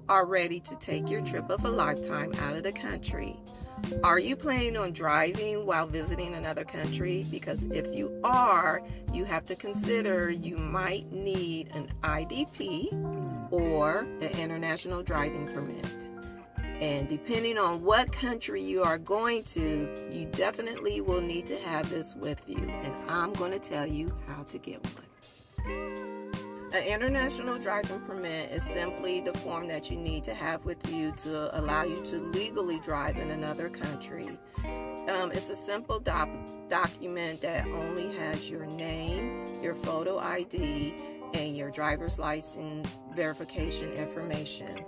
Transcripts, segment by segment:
are ready to take your trip of a lifetime out of the country. Are you planning on driving while visiting another country? Because if you are, you have to consider you might need an IDP or an international driving permit. And depending on what country you are going to, you definitely will need to have this with you. And I'm going to tell you how to get one. An international driving permit is simply the form that you need to have with you to allow you to legally drive in another country. It's a simple document that only has your name, your photo ID, and your driver's license verification information.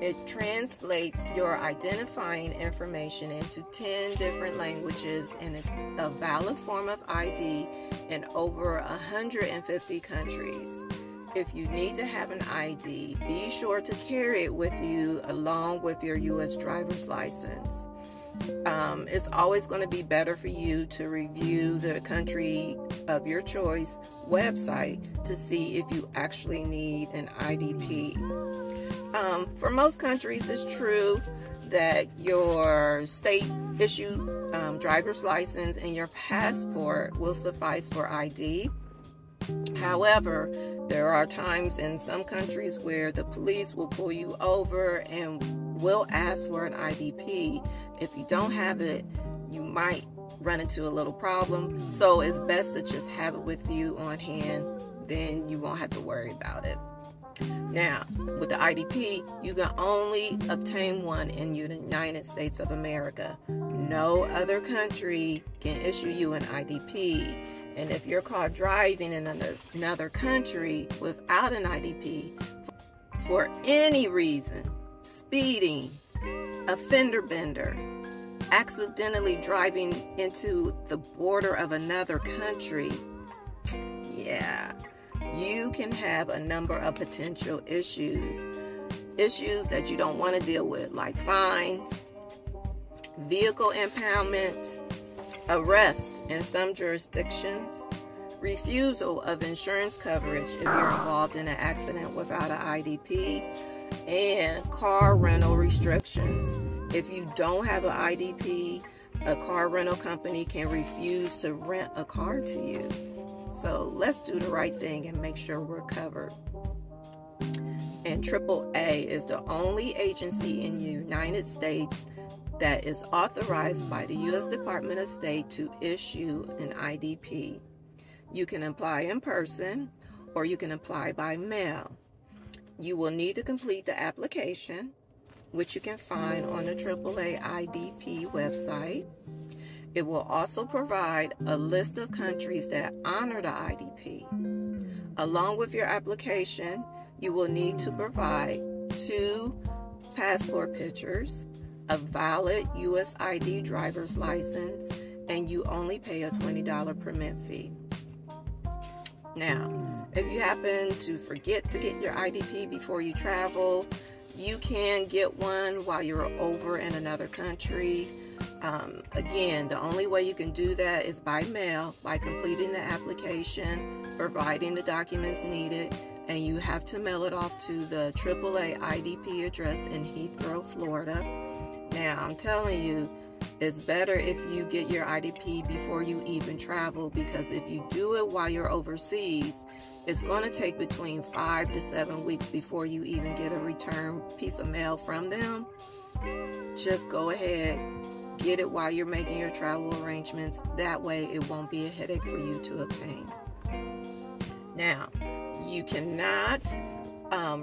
It translates your identifying information into 10 different languages, and it's a valid form of ID in over 150 countries. If you need to have an ID, be sure to carry it with you along with your U.S. driver's license. It's always going to be better for you to review the country of your choice website to see if you actually need an IDP. For most countries, it's true that your state-issued driver's license and your passport will suffice for ID. However, there are times in some countries where the police will pull you over and will ask for an IDP. If you don't have it, you might run into a little problem. So it's best to just have it with you on hand. Then you won't have to worry about it. Now, with the IDP, you can only obtain one in the United States of America. No other country can issue you an IDP. And if you're caught driving in another country without an IDP for any reason, speeding, a fender bender, accidentally driving into the border of another country, yeah, you can have a number of potential issues that you don't want to deal with, like fines, vehicle impoundment, arrest in some jurisdictions, refusal of insurance coverage if you're involved in an accident without an IDP, and car rental restrictions. If you don't have an IDP, a car rental company can refuse to rent a car to you. So let's do the right thing and make sure we're covered. And AAA is the only agency in the United States that is authorized by the U.S. Department of State to issue an IDP. You can apply in person or you can apply by mail. You will need to complete the application, which you can find on the AAA IDP website. It will also provide a list of countries that honor the IDP. Along with your application, you will need to provide 2 passport pictures, a valid US ID driver's license, and you only pay a $20 permit fee. Now, if you happen to forget to get your IDP before you travel, you can get one while you're over in another country. Again, the only way you can do that is by mail, by completing the application, providing the documents needed, and you have to mail it off to the AAA IDP address in Heathrow, Florida. Now, I'm telling you, it's better if you get your IDP before you even travel, because if you do it while you're overseas, it's going to take between 5 to 7 weeks before you even get a return piece of mail from them. Just go ahead, get it while you're making your travel arrangements. That way it won't be a headache for you to obtain. Now, you cannot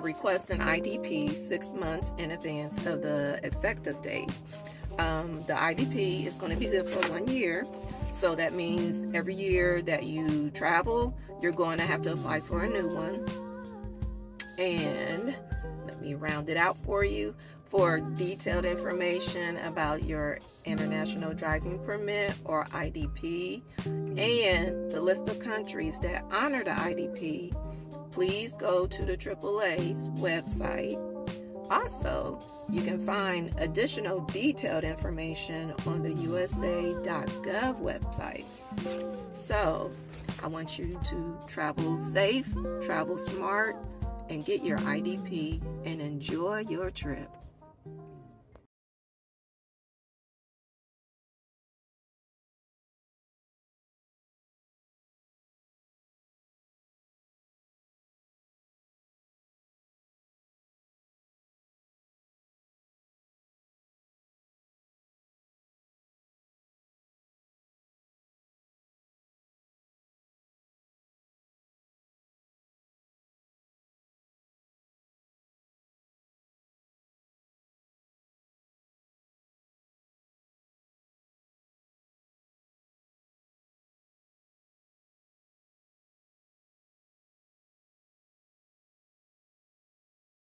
request an IDP 6 months in advance of the effective date. The IDP is going to be good for 1 year, so that means every year that you travel, you're going to have to apply for a new one. And let me round it out for you. For detailed information about your international driving permit or IDP and the list of countries that honor the IDP, please go to the AAA's website. Also, you can find additional detailed information on the USA.gov website. So, I want you to travel safe, travel smart, and get your IDP and enjoy your trip.